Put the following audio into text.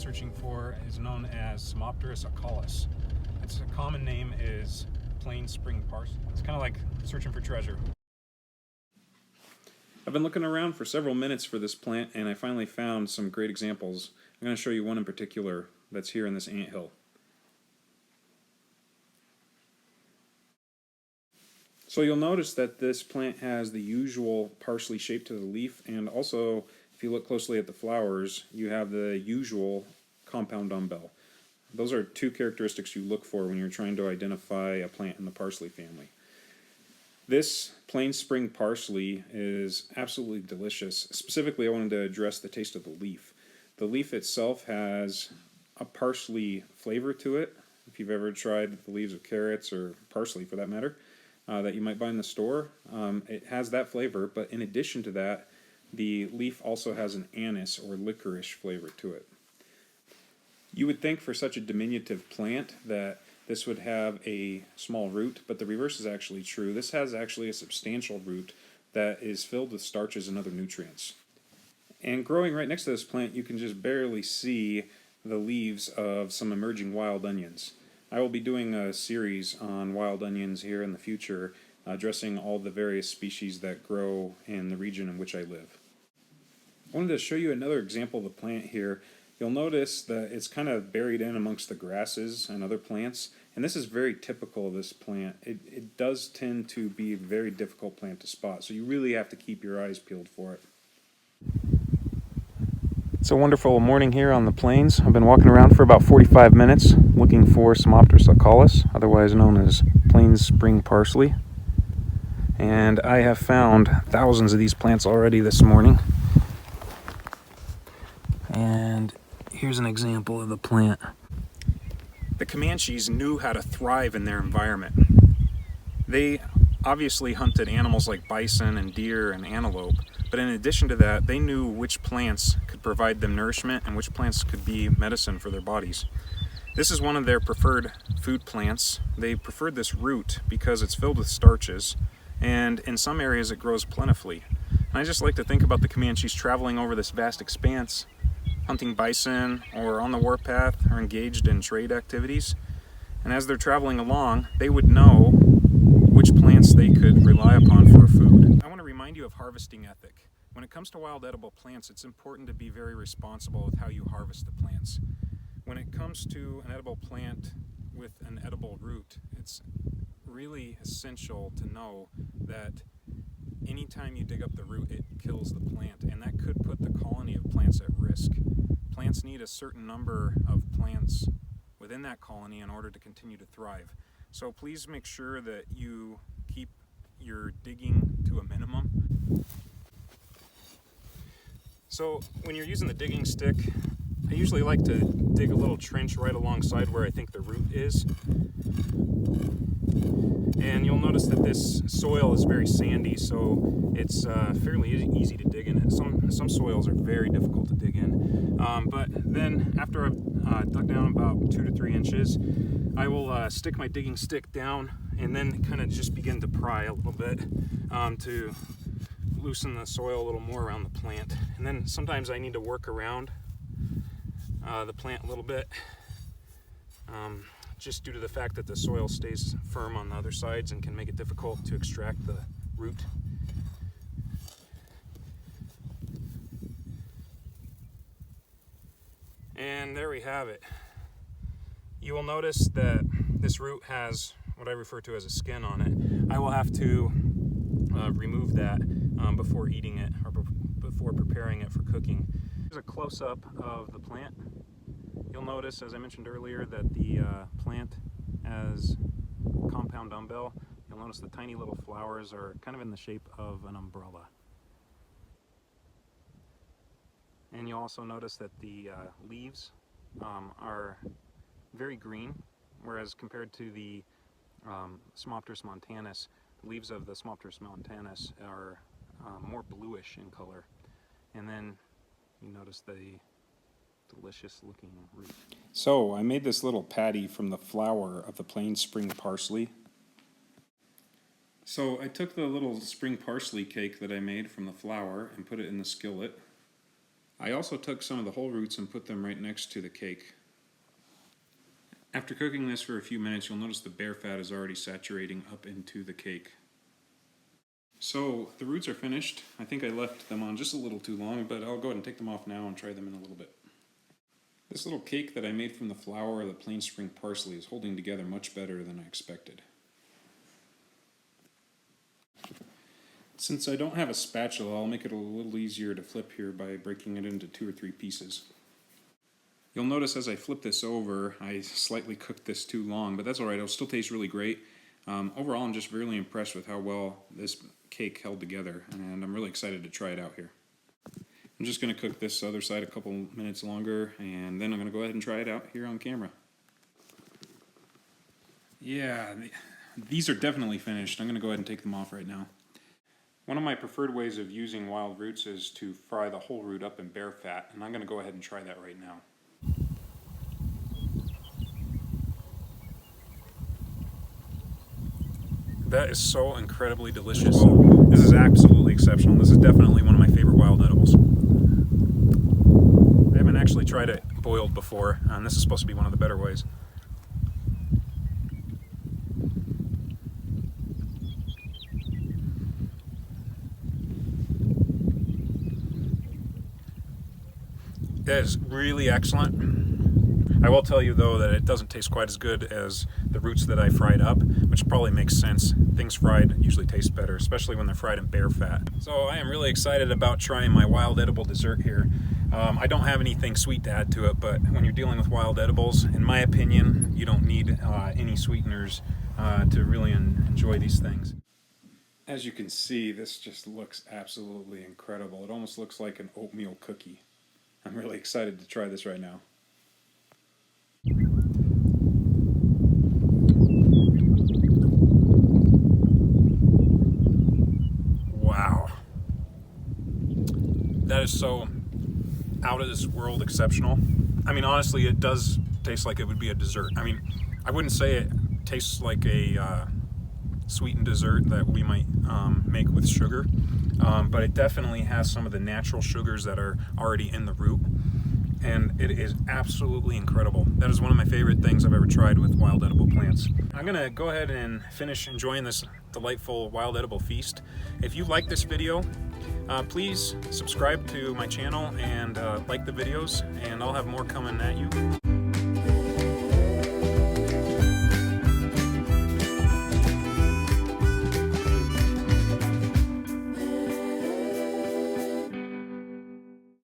searching for is known as Smopterus acaulis. Its common name is plain spring parsley. It's kind of like searching for treasure. I've been looking around for several minutes for this plant, and I finally found some great examples. I'm going to show you one in particular that's here in this anthill. So you'll notice that this plant has the usual parsley shape to the leaf, and also if you look closely at the flowers, you have the usual compound umbel. Those are two characteristics you look for when you're trying to identify a plant in the parsley family. This plain spring parsley is absolutely delicious. Specifically, I wanted to address the taste of the leaf. The leaf itself has a parsley flavor to it. If you've ever tried the leaves of carrots, or parsley for that matter, that you might buy in the store, it has that flavor, but in addition to that, the leaf also has an anise or licorice flavor to it. You would think for such a diminutive plant that this would have a small root, but the reverse is actually true. This has actually a substantial root that is filled with starches and other nutrients. And growing right next to this plant, you can just barely see the leaves of some emerging wild onions. I will be doing a series on wild onions here in the future, addressing all the various species that grow in the region in which I live. I wanted to show you another example of the plant here. You'll notice that it's kind of buried in amongst the grasses and other plants, and this is very typical of this plant. It does tend to be a very difficult plant to spot, so you really have to keep your eyes peeled for it. It's a wonderful morning here on the plains. I've been walking around for about 45 minutes looking for Smopterus acaulis, otherwise known as plain spring parsley. And I have found thousands of these plants already this morning. And here's an example of the plant. The Comanches knew how to thrive in their environment. They obviously hunted animals like bison and deer and antelope, but in addition to that, they knew which plants could provide them nourishment and which plants could be medicine for their bodies. This is one of their preferred food plants. They preferred this root because it's filled with starches, and in some areas it grows plentifully. And I just like to think about the Comanches traveling over this vast expanse, hunting bison, or on the warpath, or engaged in trade activities. And as they're traveling along, they would know which plants they could rely upon for food. I want to remind you of harvesting ethic. When it comes to wild edible plants, it's important to be very responsible with how you harvest the plants. When it comes to an edible plant with an edible root, it's really essential to know that anytime you dig up the root, it kills the plant, and that could put the colony of plants at risk. Plants need a certain number of plants within that colony in order to continue to thrive. So please make sure that you keep your digging to a minimum. So when you're using the digging stick, I usually like to dig a little trench right alongside where I think the root is. And you'll notice that this soil is very sandy, so it's fairly easy to dig in it. Some soils are very difficult to dig in. But then after I've dug down about 2 to 3 inches, I will stick my digging stick down and then kind of just begin to pry a little bit to loosen the soil a little more around the plant. And then sometimes I need to work around the plant a little bit, just due to the fact that the soil stays firm on the other sides and can make it difficult to extract the root. And there we have it. You will notice that this root has what I refer to as a skin on it. I will have to remove that before eating it or before preparing it for cooking. Here's a close-up of the plant. You'll notice, as I mentioned earlier, that the plant has compound umbel. You'll notice the tiny little flowers are kind of in the shape of an umbrella. And you'll also notice that the leaves are very green, whereas compared to the Smopterus montanus, the leaves of the Smopterus montanus are more bluish in color. And then you notice the delicious looking root. So I made this little patty from the flower of the plain spring parsley. So I took the little spring parsley cake that I made from the flour and put it in the skillet. I also took some of the whole roots and put them right next to the cake. After cooking this for a few minutes, you'll notice the bear fat is already saturating up into the cake. So the roots are finished. I think I left them on just a little too long, but I'll go ahead and take them off now and try them in a little bit. This little cake that I made from the flour of the plain spring parsley is holding together much better than I expected. Since I don't have a spatula, I'll make it a little easier to flip here by breaking it into 2 or 3 pieces. You'll notice as I flip this over, I slightly cooked this too long, but that's alright, it'll still taste really great. Overall, I'm just really impressed with how well this cake held together, and I'm really excited to try it out here. I'm just going to cook this other side a couple minutes longer, and then I'm going to go ahead and try it out here on camera. Yeah, these are definitely finished. I'm going to go ahead and take them off right now. One of my preferred ways of using wild roots is to fry the whole root up in bear fat, and I'm going to go ahead and try that right now. That is so incredibly delicious. This is absolutely exceptional. This is definitely one of my favorite wild edibles. I haven't actually tried it boiled before, and this is supposed to be one of the better ways. That is really excellent. I will tell you though that it doesn't taste quite as good as the roots that I fried up, which probably makes sense. Things fried usually taste better, especially when they're fried in bear fat. So I am really excited about trying my wild edible dessert here. I don't have anything sweet to add to it, but when you're dealing with wild edibles, in my opinion, you don't need any sweeteners to really enjoy these things. As you can see, this just looks absolutely incredible. It almost looks like an oatmeal cookie. I'm really excited to try this right now. Wow. That is so out of this world exceptional. I mean, honestly, it does taste like it would be a dessert. I mean, I wouldn't say it tastes like a sweetened dessert that we might make with sugar, but it definitely has some of the natural sugars that are already in the root, and it is absolutely incredible. That is one of my favorite things I've ever tried with wild edible plants. I'm gonna go ahead and finish enjoying this delightful wild edible feast. If you like this video, please subscribe to my channel and like the videos, and I'll have more coming at you.